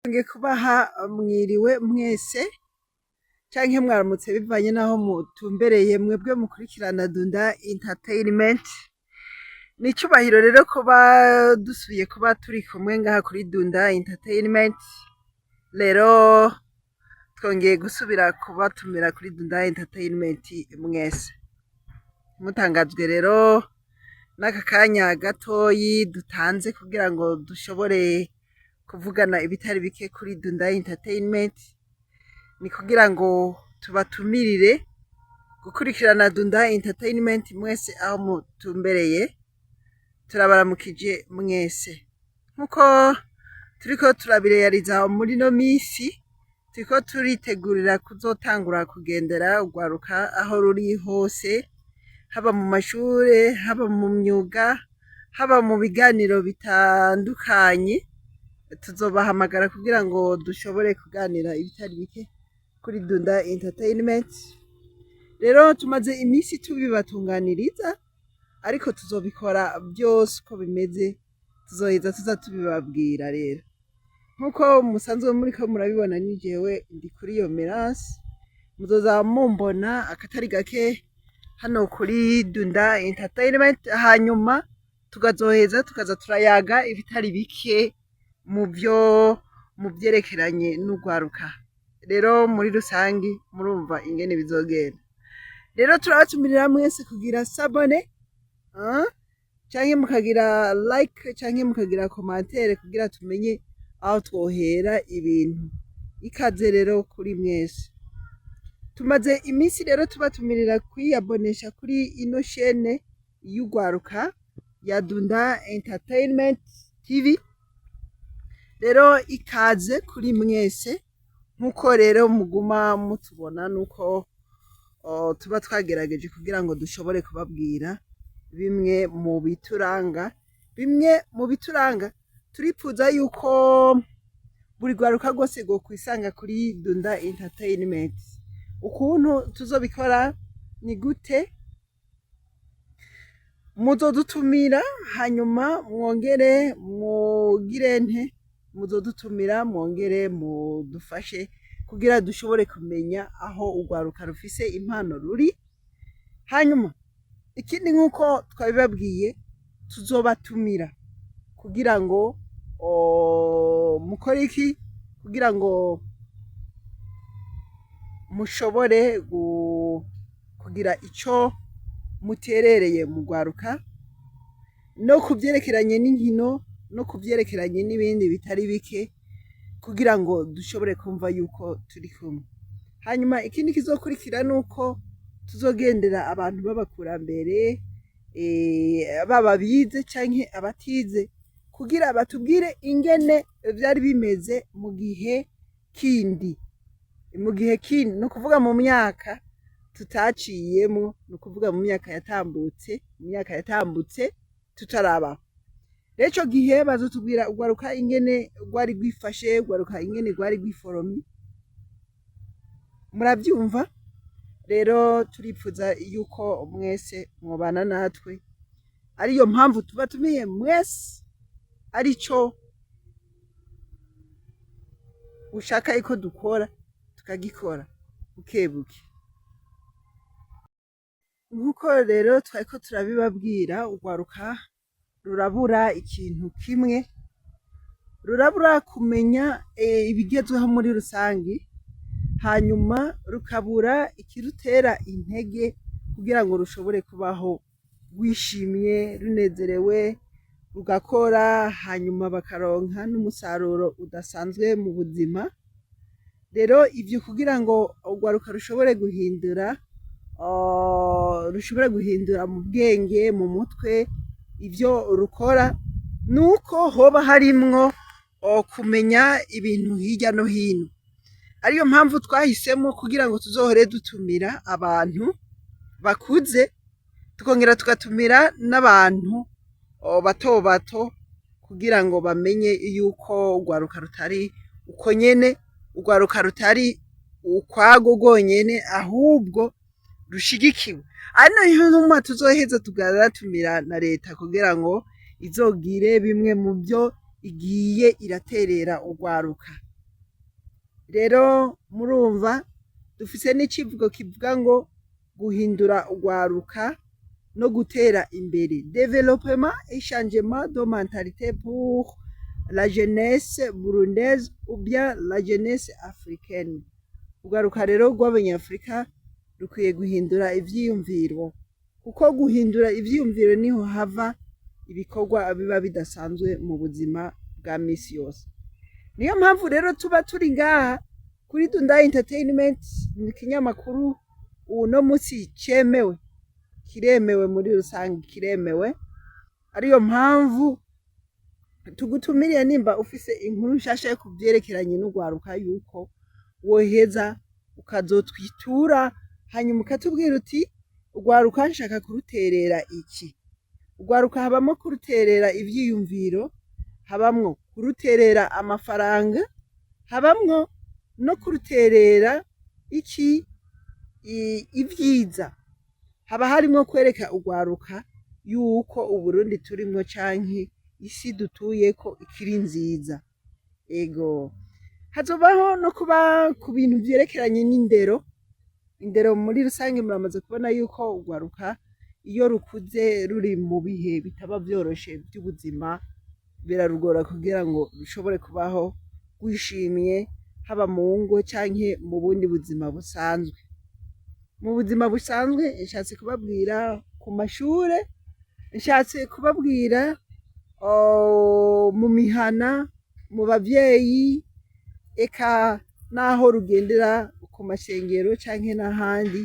Ngiye kubaha mwiriwe mwese canke mwaramutse bivanye naho mutumbereye mwebwe mukurikirana Dunda Entertainment. Ni icubahiro rero kuba dusubiye kuba turi kumwe ngaha kuri Dunda Entertainment. Rero twongeye gusubira kubatumira kuri Dunda Entertainment mwese. Mutangajwe rero n'aka kanya gatoyi dutanze kugira ngo dushobore kuvugana ibitari bike kuri Dunda Entertainment. Ni kugira ngo tubatumirire gukurikirana Dunda Entertainment mwese aho mutumbereye. Turabaramukije mwese. Nkuko turiko turabireyariza muri no misi, turiko turitegurira kuzotangura kugendera urwaruka aho ruri hose, haba mu mashure, haba mu myuga, haba mu biganiro bitandukanye. Tuzobahamagara kugira ngo dushobore kuganira ibitari bike kuri Dunda Entertainment. Rero tumaze imisi tubibatunganiriza, ariko tuzobikora byose uko bimeze, tuzoheza tuza tubibabwira. Rero nkuko musanzwe muriko murabibona, ni jewe ndi kuri iyo Merance, muzoza mumbona akatari gake hano kuri Dunda Entertainment. Hanyuma tukazoheza tukaza turayaga ibitari bike mu byerekeranye n'urwaruka. Rero muri rusangi murumva ingene bizogenda. Rero turabatumirira mwese kugira sabone, canke mukagira like, canke mukagira commentaire kugira tumenye aho twohera ibintu. Ikaze rero kuri mwese. Tumaze imisi rero tubatumirira kwiyabonesha kuri ino chaîne y'urwaruka ya Dunda Entertainment TV. Rero ikaze kuri mwese. Nkuko rero muguma mutubona nuko tuba twagerageje kugira ngo dushobore kubabwira bimwe mu bituranga. Turifuza yuko buri rwaruka rwose rwo kwisanga kuri Dunda Entertainment. Ukuntu tuzobikora ni gute? Muzodutumira hanyuma mwongere mugirente, muzodutumira mwongere mudufashe kugira dushobore kumenya aho urwaruka rufise impano ruri. Hanyuma ikindi, nkuko twabibabwiye, tuzobatumira kugira ngo mukore iki? Kugira ngo mushobore kugira ico muterereye mu rwaruka, no kuvyerekeranye n'inkino, no kuvyerekeranye n'ibindi bitari bike, kugira ngo dushobore kumva yuko turi kumwe. Hanyuma ikindi kizokurikira nuko tuzogendera abantu b'abakurambere, baba bize canke abatize, kugira batubwire ingene vyari bimeze mu gihe kindi. No kuvuga mu myaka tutaciyemwo, no kuvuga mu myaka yatambutse tutarabaho. Rero ico gihe bazotubwira urwaruka ingene rwari rwifashe, urwaruka ingene rwari rwiforomye. Muravyumva? Rero turipfuza yuko mwese mwobana natwe. Ariyo mpamvu tubatumiye mwese, arico ushaka yuko dukora tukagikora bukebuke. Nkuko rero twariko turabibabwira, urwaruka rurabura ikintu kimwe, rurabura kumenya ibigezweho muri rusangi, hanyuma rukabura ikirutera intege kugira ngo rushobore kubaho rwishimye, runezerewe, rugakora, hanyuma bakaronka n'umusaruro udasanzwe mu buzima. Rero ivyo kugira ngo urwaruka rushobore guhindura mu bwenge, mu mutwe ivyo rukora, nuko hoba harimwo kumenya ibintu hirya no hino. Ariyo mpamvu twahisemo kugira ngo tuzohore dutumira abantu bakuze, tukongera tugatumira n'abantu bato bato, kugira ngo bamenye yuko urwaruka rutari uko nyene, urwaruka rutari ukwago rwonyene, ahubwo rushigikiwe. Ari nayo ntuma tuzoheza tugatumira na leta kugira ngo izogire bimwe mu byo igiye iraterera urwaruka. rero murumva dufise n'icivugo kivuga ngo guhindura urwaruka no gutera imbere, développement et changement de mentalité pour la jeunesse burundaise ou bien la jeunesse africaine. Urwaruka rero rw'abanyafrika rukwiye guhindura ivyiyumviro, kuko guhindura ivyiyumviro niho hava ibikorwa biba bidasanzwe mu buzima bwa misi yose. Niyo mpamvu rero tuba turi ngaha kuri Dunda Entertainment, ni ikinyamakuru uno munsi cemewe, kiremewe muri rusange, kiremewe. Ariyo mpamvu tugutumiriye nimba ufise inkuru nshasha yo kuvyerekeranye n'urwaruka yuko woheza ukazotwitura, hanyuma ukatubwira uti urwaruka nshaka kuruterera iki. Urwaruka habamo kuruterera ivyiyumviro, habamwo kuruterera amafaranga, habamwo no kuruterera iki ivyiza. Haba harimwo kwereka urwaruka yuko Uburundi turimwo canke isi dutuyeko ikiri nziza. Ego hazobaho no kuba ku bintu vyerekeranye n'indero. Indero muri rusange muramaze kubona yuko urwaruka iyo rukuze ruri mu bihe bitaba vyoroshe by'ubuzima, birarugora kugira ngo rushobore kubaho wishimye, haba mu ngo canke mu bundi buzima busanzwe. Mu buzima busanzwe nshatse kubabwira ku mashure, nshatse kubabwira mu mihana, mu bavyeyi, eka naho rugendera ku mashengero canke n'ahandi,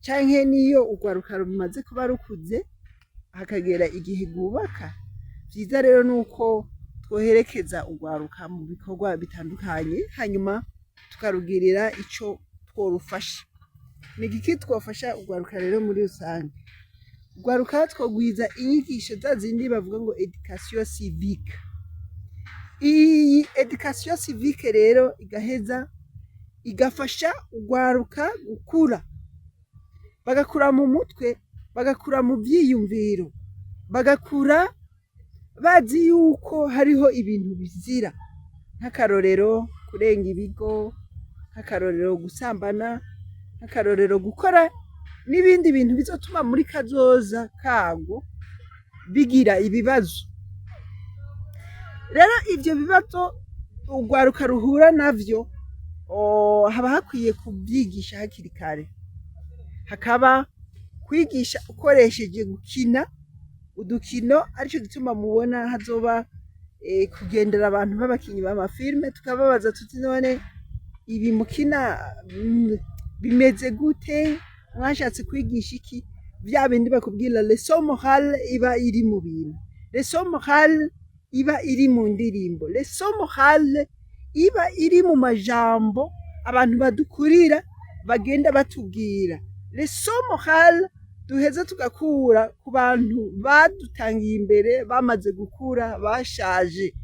canke niyo urwaruka rumaze kuba rukuze hakagera igihe rwubaka. Vyiza rero nuko twoherekeza urwaruka mu bikorwa bitandukanye, hanyuma tukarugirira ico tworufasha. Ni igiki twofasha urwaruka rero muri rusange? Urwaruka twogwiza inyigisho za zindi bavuga ngo education civique. Iyi education civique rero igaheza igafasha urwaruka gukura, bagakura mu mutwe, bagakura mu vyiyumviro, bagakura bazi yuko hariho ibintu bizira, nk'akarorero kurenga ibigo, nk'akarorero gusambana, nk'akarorero gukora n'ibindi bintu bizotuma muri kazoza kago bigira ibibazo. Rero ivyo bibazo urwaruka ruhura navyo haba hakwiye kubyigisha hakiri kare, hakaba kwigisha ukoresheje gukina udukino. Arico gituma mubona hazoba kugendera abantu b'abakinyi b'amafilme, tukababaza tuti none ibi mukina bimeze gute, mwashatse kwigisha iki? Vya bindi bakubwira leçon morale iba iri mu bintu, leçon morale iba iri mu ndirimbo, leçon morale iba iri mu majambo abantu badukurira bagenda batubwira, leçon morale duheza tugakura ku bantu badutangiye imbere bamaze gukura bashaje.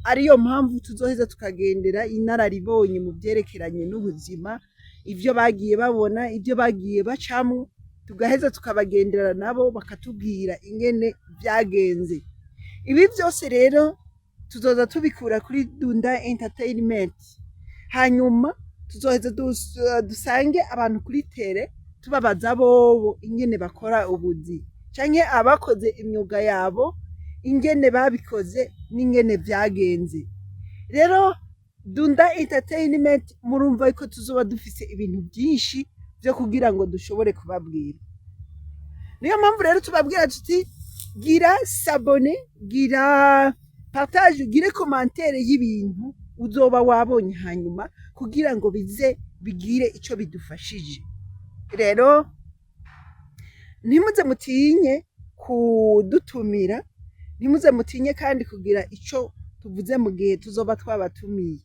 Ariyo mpamvu tuzoheza tukagendera inararibonye mu vyerekeranye n'ubuzima, ivyo bagiye babona, ivyo bagiye bacamwo, tugaheza tukabagendera nabo bakatubwira ingene vyagenze. Ibi vyose rero tuzoza tubikura kuri Dunda Entertainment, hanyuma tuzoheza dusange abantu kuri tere tubabaza bobo ingene bakora ubuzi, canke abakoze imyuga yabo ingene babikoze n'ingene vyagenze. Rero Dunda Entertainment murumva yuko tuzoba dufise ibintu byinshi vyo kugira ngo dushobore kubabwira. Niyo mpamvu rero tubabwira tuti gira sabone, gira partage, ugire commentaire y'ibintu uzoba wabonye, hanyuma kugira ngo bize bigire ico bidufashije. Rero ntimuze mutinye kudutumira, ntimuze mutinye kandi kugira ico tuvuze mu gihe tuzoba twabatumiye.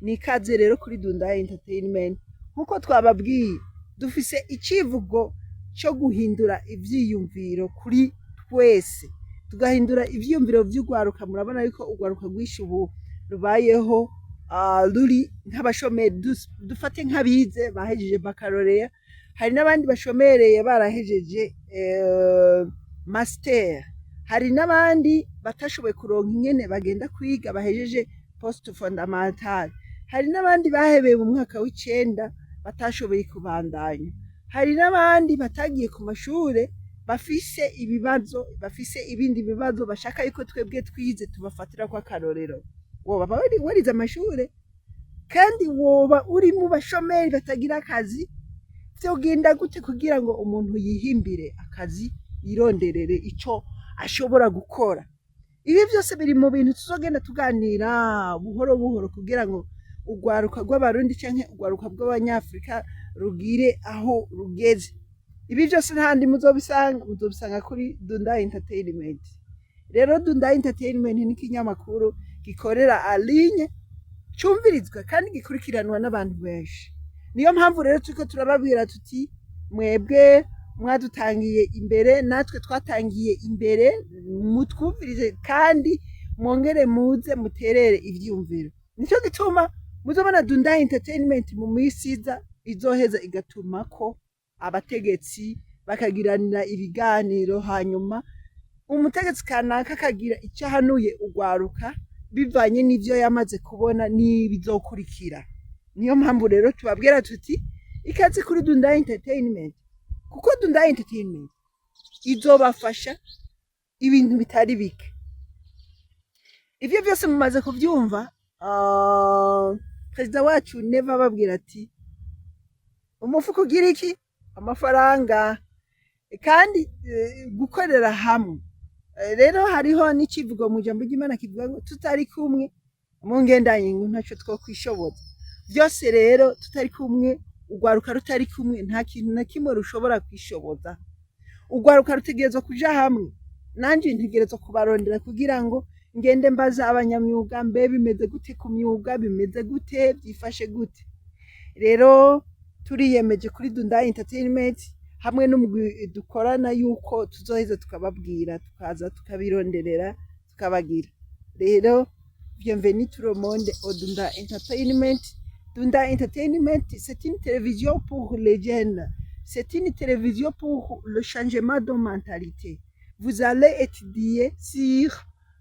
Ni ikaze rero kuri Dunda Entertainment. Nkuko twababwiye dufise icivugo cyo guhindura ivyiyumviro kuri twese, tugahindura ivyiyumviro vy'urwaruka. Murabona yuko urwaruka rwinshi ubu rubayeho ruri nk'abashomeri. Dufate nk'abize bahejeje baccalauréat, hari n'abandi bashomereye barahejeje master, hari n'abandi batashoboye kuronka ingene bagenda kwiga bahejeje post fondamental, hari n'abandi bahebeye mu mwaka w'icenda batashoboye kubandanya, hari n'abandi batagiye ku mashure bafise ibibazo, bafise ibindi bibazo bashaka yuko twebwe twize tubafatira ko akarorero. Woba warize amashure kandi woba uri mu bashomeri batagira akazi, vyogenda gute kugira ngo umuntu yihimbire akazi, yironderere ico ashobora gukora? Ibi byose biri mu bintu tuzogenda tuganira buhoro buhoro kugira ngo urwaruka rw'abarundi canke urwaruka rw'abanyafrika rugire aho rugeze. Ibi byose ntahandi muzobisanga kuri Dunda Entertainment. Rero Dunda Entertainment ni ikinyamakuru gikorera alinye, cumvirizwa kandi gikurikiranwa n'abantu benshi. Niyo mpamvu rero turiko turababwira tuti mwebwe mwadutangiye imbere, natwe twatangiye imbere, mutwumvirize kandi mwongere muze muterere ivyumviro. Nico gituma muzobona Dunda Entertainment mu misi iza izoheza igatumako abategetsi bakagiranira ibiganiro, hanyuma umutegetsi kanaka akagira icyo ahanuye urwaruka bivanye n'ivyo yamaze kubona n'ibizokurikira. Niyo mpamvu rero tubabwira tuti ikaze kuri Dunda Entertainment, kuko Dunda Entertainment izobafasha ibintu bitari bike. Ivyo byose mumaze kuvyumva. Perezida wacu neva babwira ati umufuko ugira iki? Amafaranga. Kandi gukorera hamwe. Rero hariho n'ikivugo mu jambo ry'Imana kivuga ngo tutari kumwe mu ngendanye ngo ntaco twokwishoboza. Byose rero tutari kumwe, urwaruka rutari kumwe nta kintu na kimwe rushobora kwishoboza. Urwaruka rutegerezwa kuja hamwe, nanje ntegerezwa kubarondera kugira ngo ngende mbaza abanyamyuga mbe bimeze gute ku myuga, bimeze gute, byifashe gute. Rero turiyemeje kuri Dunda Entertainment hamwe n'umugwi dukorana yuko tuzoheza tukababwira, tukaza tukabironderera tukabagira. Rero bienvenue tout le monde au Dunda Entertainment. Dunda Entertainment, c'est une télévision pour les jeunes. C'est une télévision pour le changement de mentalité. Vous allez étudier sur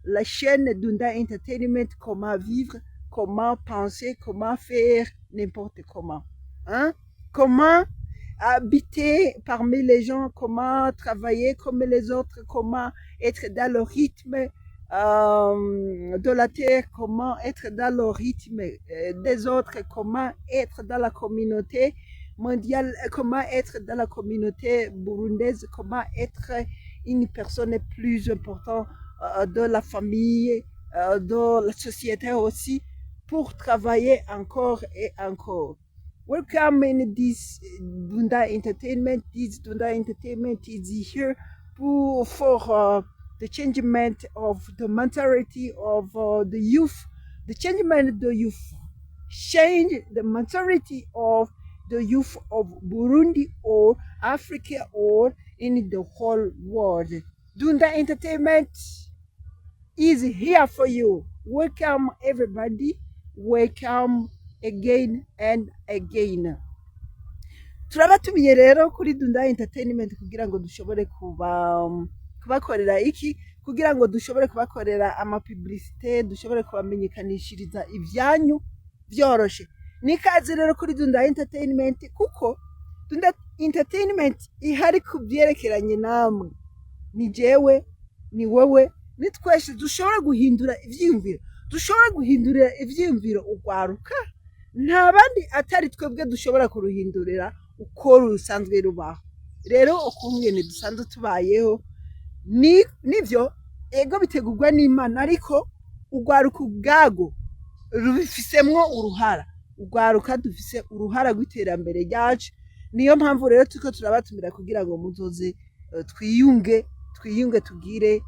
la chaîne Dunda Entertainment comment vivre, comment penser, comment faire n'importe comment. Hein? Comment habiter parmi les gens, comment travailler comme les autres, comment être dans le rythme de la terre, comment être dans le rythme des autres, comment être dans la communauté mondiale, comment être dans la communauté burundaise, comment être une personne plus importante de la famille, de la société aussi, pour travailler encore et encore. Welcome in this Dunda Entertainment. This Dunda Entertainment is here for the changement of the mentality of the youth, the changement of the youth, change the mentality of the youth of Burundi or Africa or in the whole world. Dunda Entertainment is here for you. Welcome everybody. Welcome again and again. Turabatumiye rero kuri Dunda Entertainment kugira ngo dushobore kubakorera iki, kugira ngo dushobore kubakorera amapublicité, dushobore kubamenyekanishiriza ivyanyu vyoroshe. Nikaze rero kuri Dunda Entertainment kuko Dunda Entertainment ihari kubyerekeranye namwe. Ni jewe, ni wewe, ni twese dushobora guhindura ivyiyumviro. Dushobora guhindurira ivyiyumviro urwaruka. Nta bandi atari twebwe dushobora kuruhindurira uko rusanzwe rubaho. Rero ukungene dusanzwe tubayeho nivyo ego bitegurwa n'Imana, ariko urwaruka ubwago rubifisemwo uruhara. Urwaruka dufise uruhara rw'iterambere ryacu. Niyo mpamvu rero turiko turabatumira kugira ngo muzoze twiyunge tugire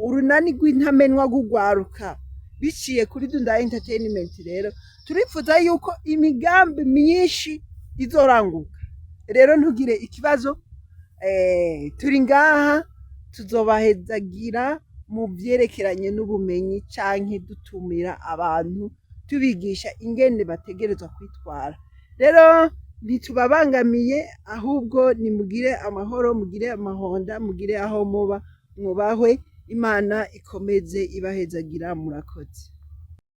urunani rw'intamenwa rw'urwaruka biciye kuri Dunda Entertainment. Rero turifuza yuko imigambi myinshi izoranguka. Rero ntugire ikibazo, turi ngaha tuzobahezagira mu byerekeranye n'ubumenyi canke dutumira abantu tubigisha ingene bategerezwa kwitwara. Rero ntitubabangamiye, ahubwo nimugire amahoro, mugire amahonda, mugire aho muba, mwubahwe. Imana ikomeze ibahezagira. Murakoze.